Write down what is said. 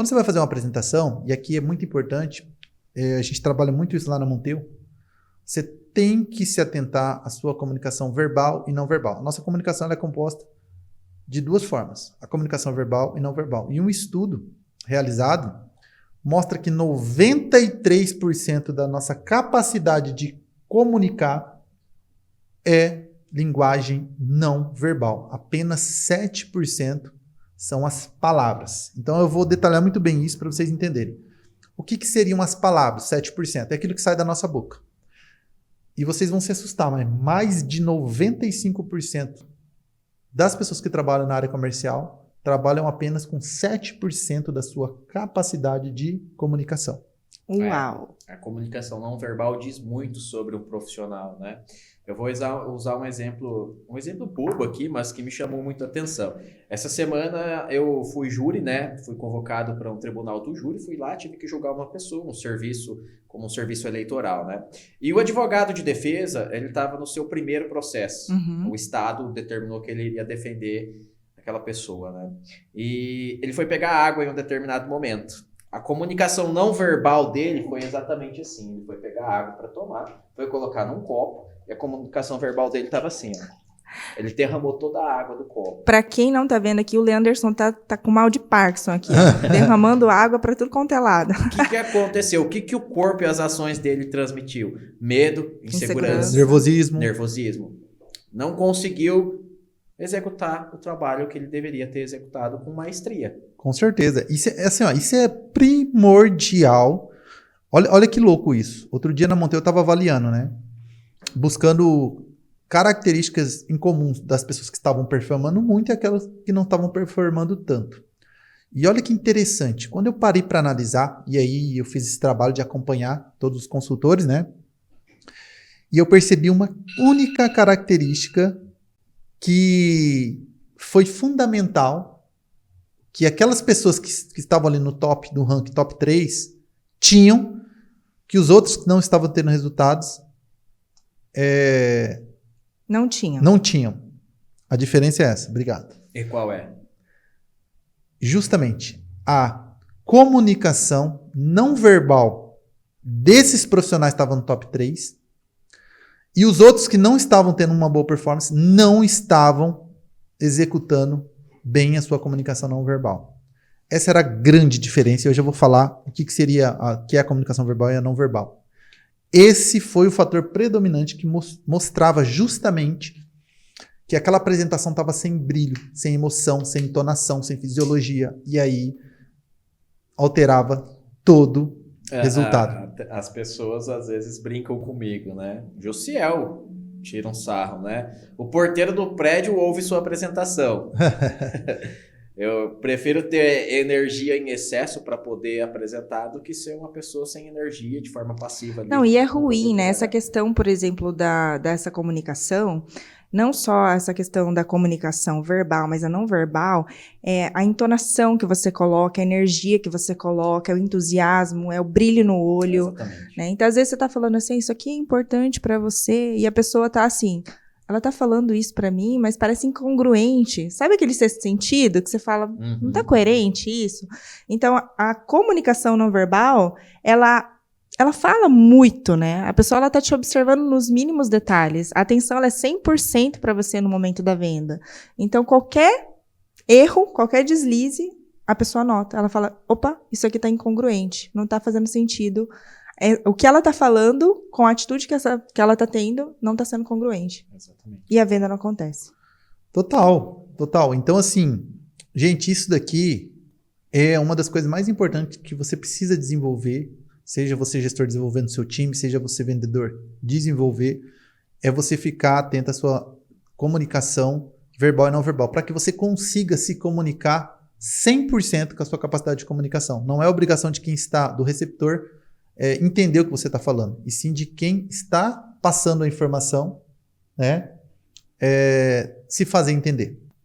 Quando você vai fazer uma apresentação, e aqui é muito importante, a gente trabalha muito isso lá na Monteu, você tem que se atentar à sua comunicação verbal e não verbal. A nossa comunicação ela é composta de duas formas, a comunicação verbal e não verbal. E um estudo realizado mostra que 93% da nossa capacidade de comunicar é linguagem não verbal. Apenas 7% são as palavras. Então eu vou detalhar muito bem isso para vocês entenderem. O que seriam as palavras? 7%. É aquilo que sai da nossa boca. E vocês vão se assustar, mas mais de 95% das pessoas que trabalham na área comercial trabalham apenas com 7% da sua capacidade de comunicação. Uau! A comunicação não verbal diz muito sobre o profissional, né? Eu vou usar um exemplo bobo aqui, mas que me chamou muito a atenção. Essa semana eu fui júri, né? Fui convocado para um tribunal do júri, fui lá, tive que julgar uma pessoa, como um serviço eleitoral, né? E o advogado de defesa, ele estava no seu primeiro processo. Uhum. O Estado determinou que ele iria defender aquela pessoa, né? E ele foi pegar água em um determinado momento. A comunicação não verbal dele foi exatamente assim. Ele foi pegar água para tomar, foi colocar num copo, e a comunicação verbal dele estava assim, ó. Ele derramou toda a água do copo. Pra quem não tá vendo aqui, o Leanderson tá com mal de Parkinson aqui, ó, derramando água pra tudo quanto é lado. O que aconteceu? O que o corpo e as ações dele transmitiu? Medo, insegurança, Nervosismo. Não conseguiu executar o trabalho que ele deveria ter executado com maestria. Com certeza. Isso é, assim, ó, isso é primordial. Olha que louco isso. Outro dia na Monteu eu estava avaliando, né? Buscando características incomuns das pessoas que estavam performando muito e aquelas que não estavam performando tanto. E olha que interessante. Quando eu parei para analisar, e aí eu fiz esse trabalho de acompanhar todos os consultores, né? E eu percebi uma única característica que foi fundamental, que aquelas pessoas que estavam ali no top do ranking, top 3, tinham, que os outros que não estavam tendo resultados Não tinham. não tinham. A diferença é essa. Obrigado. E qual é? Justamente a comunicação não verbal desses profissionais que estavam no top 3 e os outros que não estavam tendo uma boa performance não estavam executando bem a sua comunicação não verbal. Essa era a grande diferença e hoje eu vou falar o que seria que é a comunicação verbal e a não verbal. Esse foi o fator predominante que mostrava justamente que aquela apresentação estava sem brilho, sem emoção, sem entonação, sem fisiologia. E aí alterava todo o resultado. As pessoas às vezes brincam comigo, né? Josiel tira um sarro, né? O porteiro do prédio ouve sua apresentação. Eu prefiro ter energia em excesso para poder apresentar do que ser uma pessoa sem energia de forma passiva. Não, e é ruim, né? Essa questão, por exemplo, dessa comunicação, não só essa questão da comunicação verbal, mas a não verbal, é a entonação que você coloca, a energia que você coloca, é o entusiasmo, é o brilho no olho. Exatamente. Né? Então, às vezes você tá falando assim, isso aqui é importante para você, e a pessoa tá assim, ela tá falando isso para mim, mas parece incongruente. Sabe aquele sexto sentido que você fala, não tá coerente isso? Então, a comunicação não verbal, ela fala muito, né? A pessoa, ela tá te observando nos mínimos detalhes. A atenção, ela é 100% para você no momento da venda. Então, qualquer erro, qualquer deslize, a pessoa nota. Ela fala, opa, isso aqui tá incongruente. Não tá fazendo sentido. O que ela tá falando com a atitude que ela tá tendo não tá sendo congruente. Exatamente. E a venda não acontece. Total. Então, assim, gente, isso daqui é uma das coisas mais importantes que você precisa desenvolver, seja você gestor desenvolvendo seu time, seja você vendedor desenvolver, é você ficar atento à sua comunicação verbal e não verbal, para que você consiga se comunicar 100% com a sua capacidade de comunicação. Não é obrigação de quem está, do receptor, entender o que você está falando, e sim de quem está passando a informação, né, se fazer entender.